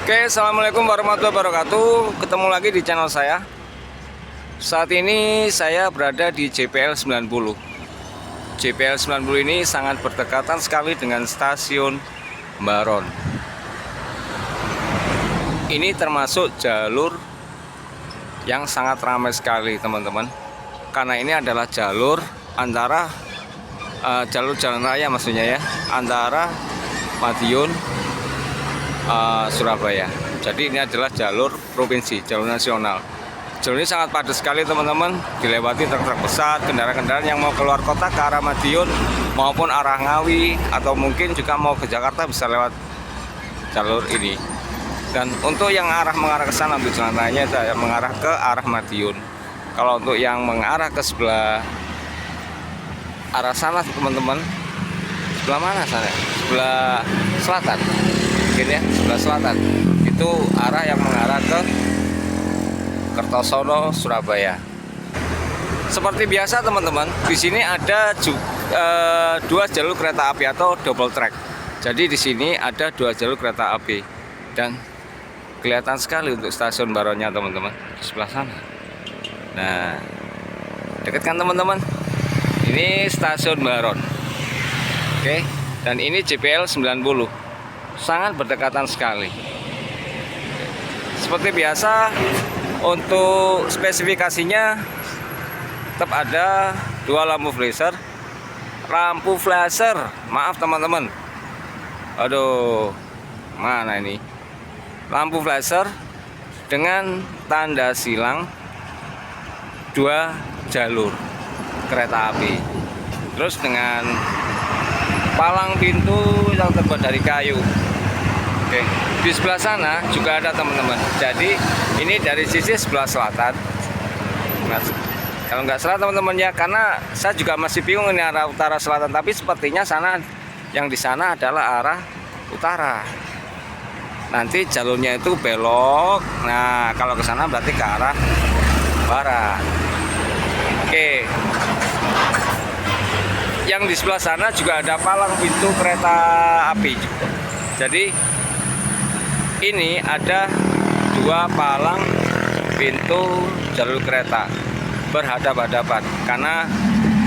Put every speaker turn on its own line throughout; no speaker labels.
Oke, assalamualaikum warahmatullahi wabarakatuh. Ketemu lagi di channel saya. Saat ini saya berada di JPL 90. JPL 90 ini sangat berdekatan sekali dengan stasiun Baron. Ini termasuk jalur yang sangat ramai sekali, teman-teman. Karena ini adalah jalur antara jalur jalan raya, maksudnya ya, antara Madiun Surabaya. Jadi ini adalah jalur provinsi, jalur nasional. Jalur ini sangat padat sekali, teman-teman. Dilewati truk-truk besar, kendaraan-kendaraan yang mau keluar kota ke arah Madiun maupun arah Ngawi, atau mungkin juga mau ke Jakarta bisa lewat jalur ini. Dan untuk yang mengarah ke sana, untuk jalan raya itu mengarah ke arah Madiun. Kalau untuk yang mengarah ke sebelah arah sana, teman-teman, sebelah mana sana? Sebelah selatan. Mungkin ya, sebelah selatan itu arah yang mengarah ke Kertosono, Surabaya. Seperti biasa, teman-teman, di sini ada dua jalur kereta api atau double track. Jadi di sini ada dua jalur kereta api dan kelihatan sekali untuk stasiun Baronnya, teman-teman, di sebelah sana. Nah, dekat kan, teman-teman? Ini stasiun Baron. Oke, dan ini JPL 90. Sangat berdekatan sekali. Seperti biasa, untuk spesifikasinya tetap ada dua lampu flasher. Maaf, teman-teman. Aduh, mana ini? Lampu flasher dengan tanda silang dua jalur kereta api. Terus dengan palang pintu yang terbuat dari kayu. Oke, di sebelah sana juga ada, teman-teman. Jadi ini dari sisi sebelah selatan. Nah, kalau nggak salah, teman-teman ya, karena saya juga masih bingung ini arah utara selatan, tapi sepertinya sana, yang di sana adalah arah utara. Nanti jalurnya itu belok. Nah, kalau ke sana berarti ke arah barat. Oke. Yang di sebelah sana juga ada palang pintu kereta api. Jadi ini ada dua palang pintu jalur kereta berhadap-hadapan, karena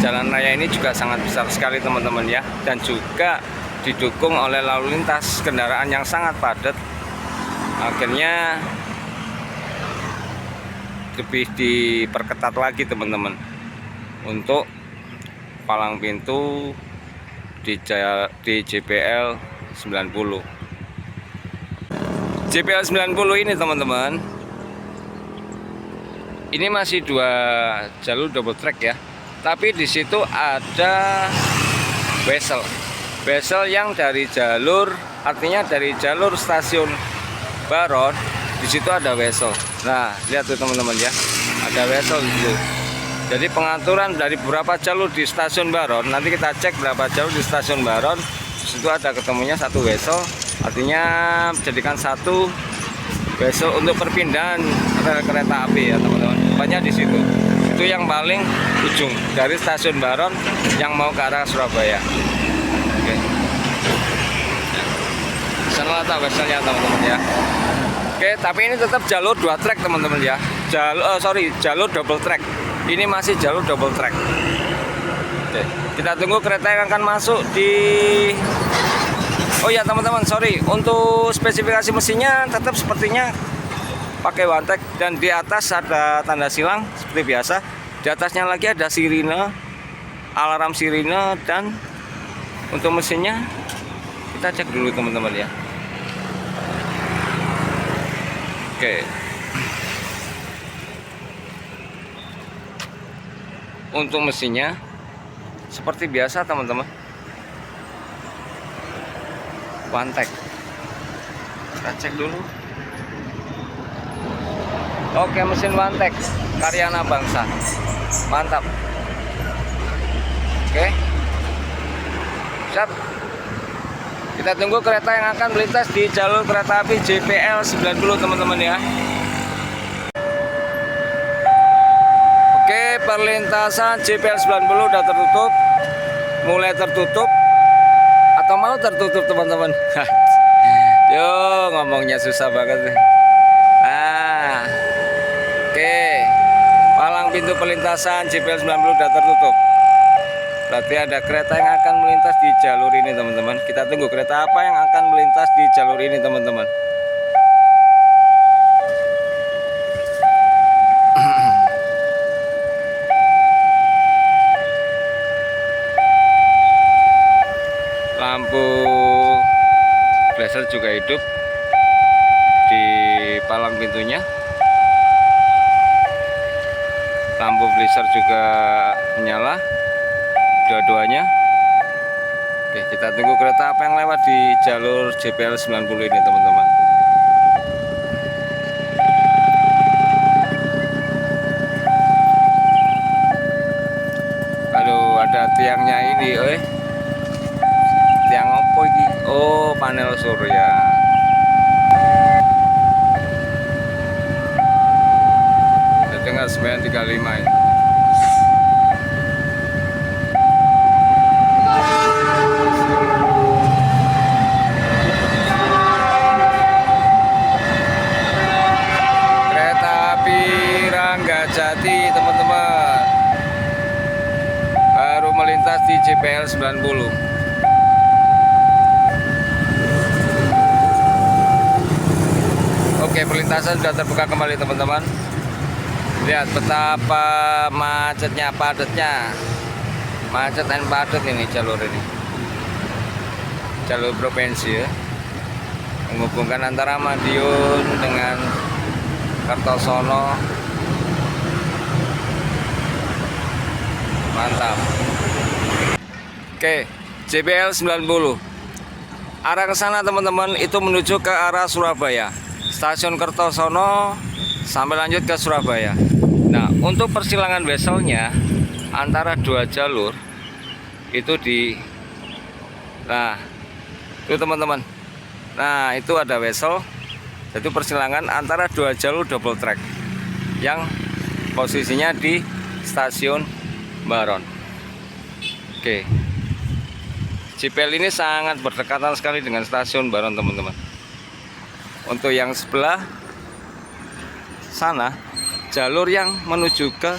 jalan raya ini juga sangat besar sekali, teman-teman ya, dan juga didukung oleh lalu lintas kendaraan yang sangat padat. Akhirnya lebih diperketat lagi, teman-teman, untuk palang pintu di JPL 90. JPL 90 ini, teman-teman, ini masih dua jalur double track ya. Tapi di situ ada wesel yang dari jalur, artinya dari jalur stasiun Baron, di situ ada wesel. Nah, lihat tuh, teman-teman ya, ada wesel di situ. Jadi pengaturan dari beberapa jalur di stasiun Baron, nanti kita cek berapa jalur di stasiun Baron. Di situ ada ketemunya satu wesel, artinya jadikan satu wesel untuk perpindahan rel kereta api ya, teman-teman. Banyak di situ. Itu yang paling ujung dari stasiun Baron yang mau ke arah Surabaya. Oke. Sana letak weselnya, teman-teman ya. Oke, tapi ini tetap jalur dua track, teman-teman ya. Jalur double track. Ini masih jalur double track. Oke, kita tunggu kereta yang akan masuk di. Oh ya, teman-teman, untuk spesifikasi mesinnya tetap sepertinya pakai one track, dan di atas ada tanda silang seperti biasa. Di atasnya lagi ada sirine, alarm sirine, dan untuk mesinnya kita cek dulu, teman-teman ya. Oke. Untuk mesinnya seperti biasa, teman-teman, one track. Kita cek dulu. Oke, mesin one track Karyana Bangsa, mantap. Oke, siap. Kita tunggu kereta yang akan melintas di jalur kereta api JPL 90, teman-teman ya. Oke, perlintasan JPL 90 udah tertutup, mulai tertutup atau mau tertutup, teman-teman. Yo, ngomongnya susah banget nih. Nah, oke. Palang pintu perlintasan JPL 90 sudah tertutup. Berarti ada kereta yang akan melintas di jalur ini, teman-teman. Kita tunggu kereta apa yang akan melintas di jalur ini, teman-teman. Lampu blazer juga hidup di palang pintunya. Lampu blazer juga menyala dua-duanya. Oke, kita tunggu kereta apa yang lewat di jalur JPL 90 ini, teman-teman. Aduh, ada tiangnya ini, tiang opo ini? Oh, panel surya. Dengar 935 ini. Kereta api Ranggajati, teman-teman, baru melintas di JPL 90. Oke, perlintasan sudah terbuka kembali, teman-teman. Lihat betapa macetnya, padatnya. Macet dan padat ini jalur ini. Jalur provinsi ya. Menghubungkan antara Madiun dengan Kertosono. Mantap. Oke, JPL 90. Arah ke sana, teman-teman, itu menuju ke arah Surabaya. Stasiun Kertosono sampai lanjut ke Surabaya. Nah, untuk persilangan weselnya antara dua jalur itu itu, teman-teman. Nah, itu ada wesel. Itu persilangan antara dua jalur double track yang posisinya di stasiun Baron. Oke. JPL ini sangat berdekatan sekali dengan stasiun Baron, teman-teman. Untuk yang sebelah sana, jalur yang menuju ke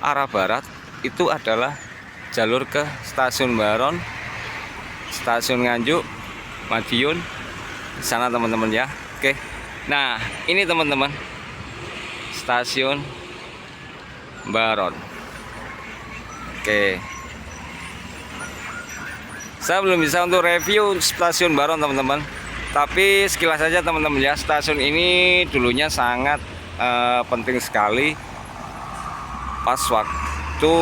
arah barat itu adalah jalur ke stasiun Baron, stasiun Nganjuk, Madiun, sana, teman-teman ya. Oke. Nah, ini, teman-teman, stasiun Baron. Oke. Saya belum bisa untuk review stasiun Baron, teman-teman. Tapi sekilas saja, teman-teman ya, stasiun ini dulunya sangat penting sekali pas waktu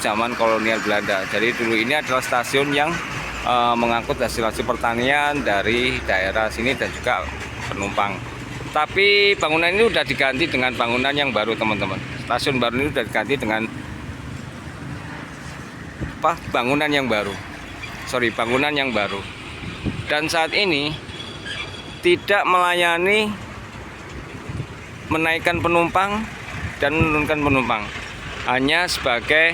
zaman kolonial Belanda. Jadi dulu ini adalah stasiun yang mengangkut hasil-hasil pertanian dari daerah sini dan juga penumpang. Tapi bangunan ini sudah diganti dengan bangunan yang baru, teman-teman. Stasiun baru ini sudah diganti dengan bangunan yang baru. Bangunan yang baru. Dan saat ini tidak melayani menaikkan penumpang dan menurunkan penumpang, hanya sebagai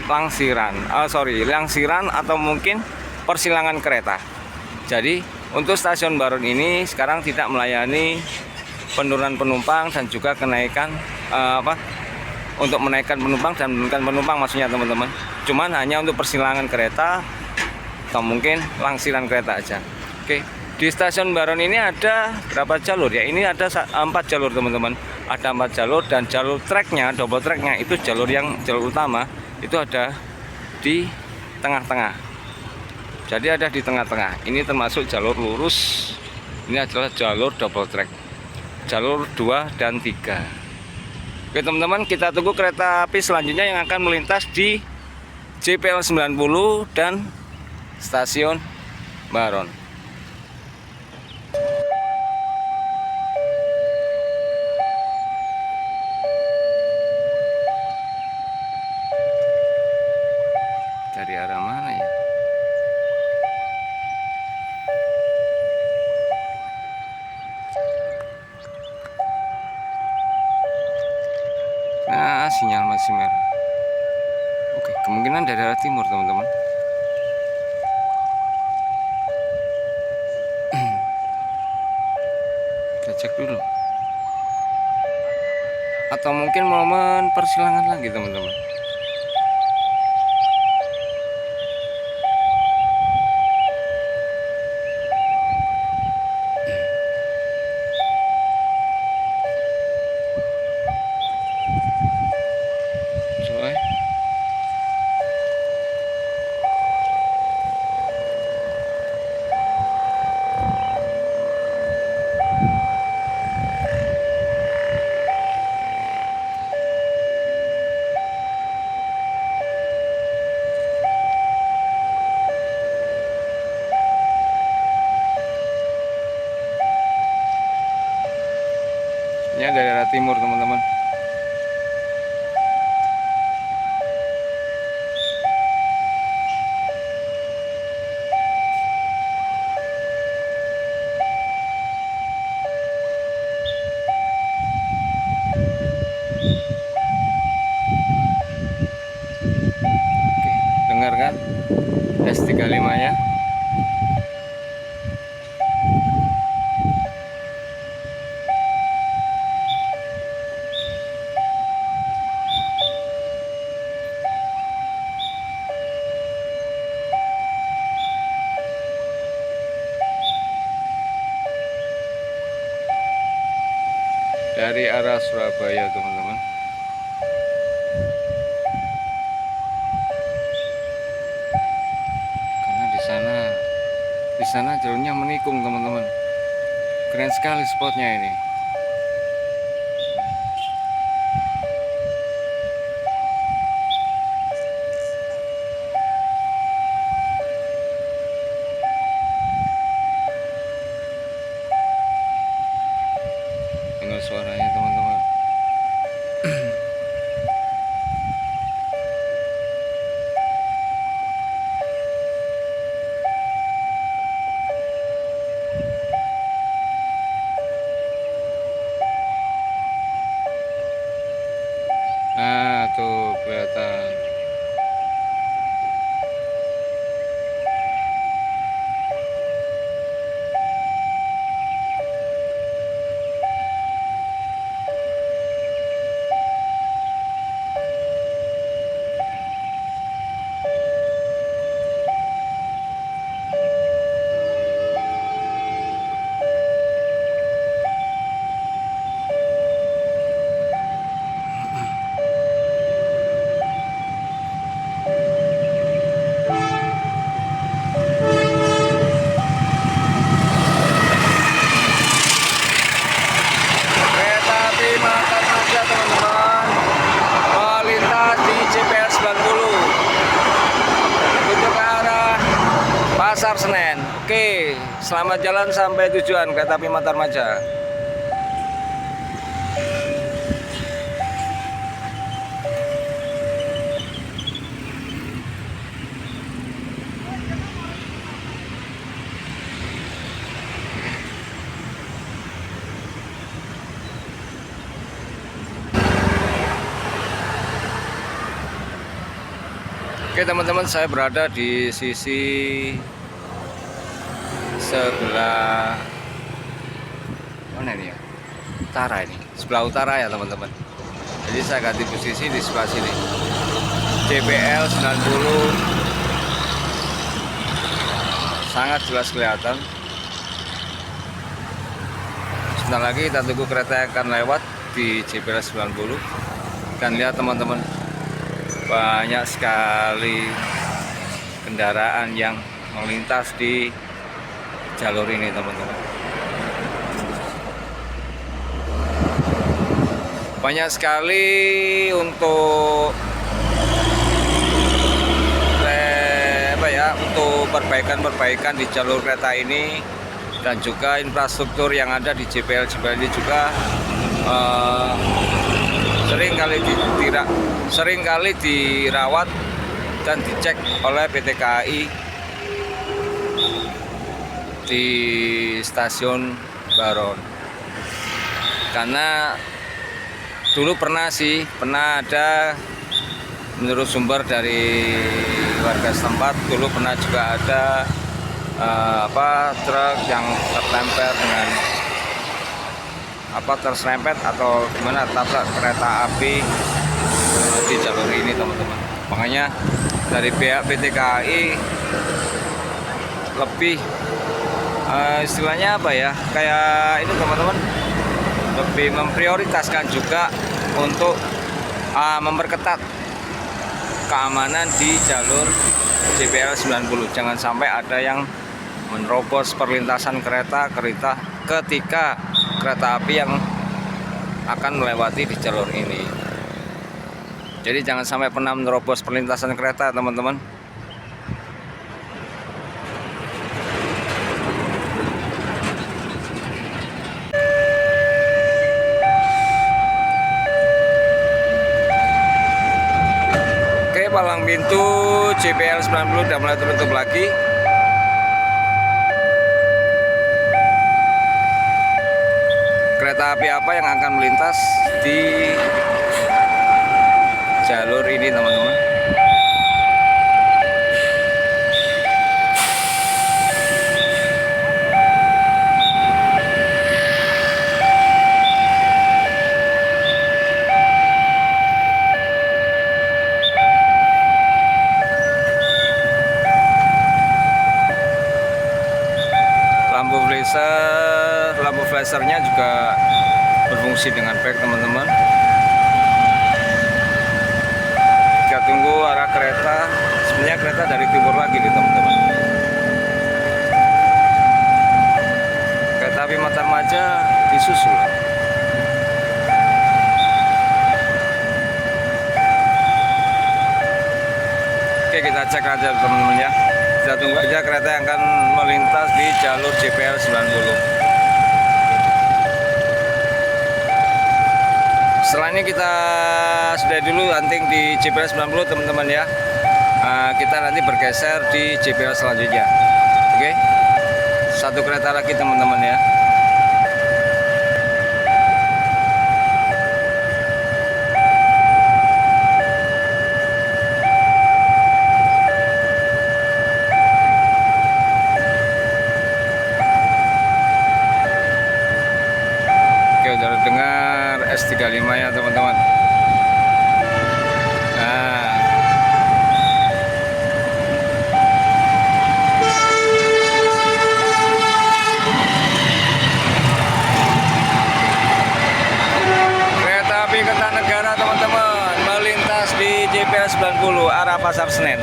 langsiran atau mungkin persilangan kereta. Jadi untuk stasiun Baron ini sekarang tidak melayani penurunan penumpang dan juga kenaikan untuk menaikkan penumpang dan menurunkan penumpang, maksudnya, teman-teman. Cuman hanya untuk persilangan kereta atau mungkin langsiran kereta aja. Oke. Di stasiun Baron ini ada berapa jalur ya? Ini ada 4 jalur, teman-teman. Ada 4 jalur dan jalur treknya, double treknya itu jalur utama itu ada di tengah-tengah. Jadi ada di tengah-tengah. Ini termasuk jalur lurus. Ini adalah jalur double trek. Jalur 2 dan 3. Oke, teman-teman, kita tunggu kereta api selanjutnya yang akan melintas di JPL 90 dan stasiun Baron. Dari arah mana ya? Nah, sinyal masih merah. Oke, kemungkinan dari arah timur, teman-teman. cek dulu. Atau mungkin momen persilangan lagi teman-teman. Coba. Ini daerah timur teman-teman. Oke, dengar kan S35 nya. Dari arah Surabaya teman-teman. Karena di sana jalurnya menikung teman-teman. Keren sekali spotnya ini. Dengar suaranya teman-teman. Nah, tuh kelihatan. Kereta api Matar Maja teman-teman, melintas di JPL 90 menuju ke arah Pasar Senen. Oke, selamat jalan sampai tujuan kereta api Matar Maja. Oke teman-teman, saya berada di sisi sebelah mana ini ya? Utara ini, sebelah utara ya teman-teman. Jadi saya ganti posisi di sebelah sini. JPL 90 sangat jelas kelihatan. Sebentar lagi kita tunggu kereta yang akan lewat di JPL 90. Kan lihat teman-teman, banyak sekali kendaraan yang melintas di jalur ini teman-teman. Banyak sekali untuk untuk perbaikan di jalur kereta ini, dan juga infrastruktur yang ada di JPL ini juga sering kali dirawat dan dicek oleh PT KAI di stasiun Baron. Karena dulu pernah ada, menurut sumber dari warga setempat, dulu pernah juga ada truk yang tertemper dengan terserempet atau gimana tabrak kereta api di jalur ini teman-teman. Makanya dari pihak PT KAI lebih istilahnya apa ya, kayak ini teman-teman, lebih memprioritaskan juga untuk memperketat keamanan di jalur JPL 90. Jangan sampai ada yang menerobos perlintasan kereta ketika kereta api yang akan melewati di jalur ini. Jadi jangan sampai pernah menerobos perlintasan kereta teman-teman. Oke, palang pintu JPL 90 udah mulai tertutup lagi. Kereta api apa yang akan melintas di jalur ini teman-teman? Lampu flashernya juga berfungsi dengan baik teman-teman. Kita tunggu arah kereta. Sebenarnya kereta dari timur lagi nih teman-teman. Kereta api Matarmaja disusul. Oke, kita cek aja teman-teman ya. Kita tunggu aja kereta yang akan melintas di jalur JPL 90. Setelah ini kita sudah dulu hunting di JPL 90 teman-teman ya. Kita nanti bergeser di JPL selanjutnya. Oke, satu kereta lagi teman-teman ya. Udah dengar S35 ya teman-teman. Nah, kereta api Kertanegara teman-teman melintas di JPL 90 arah Pasar Senen.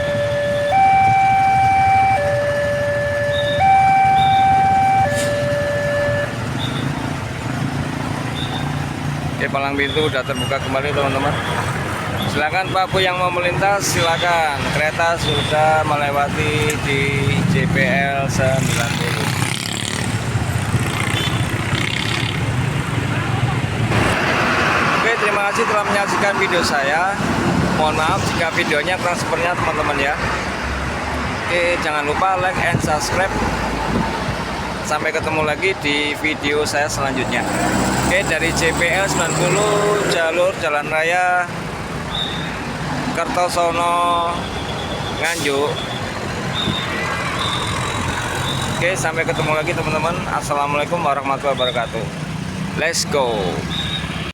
Oke, palang pintu udah terbuka kembali teman-teman. Silakan Pak Bu yang mau melintas, silakan. Kereta sudah melewati di JPL 90. Oke, terima kasih telah menyaksikan video saya. Mohon maaf jika videonya kurang sempurna teman-teman ya. Oke, jangan lupa like and subscribe. Sampai ketemu lagi di video saya selanjutnya. Oke, dari JPL 90 jalur Jalan Raya Kertosono Nganjuk. Oke, sampai ketemu lagi teman-teman. Assalamualaikum warahmatullahi wabarakatuh. Let's go.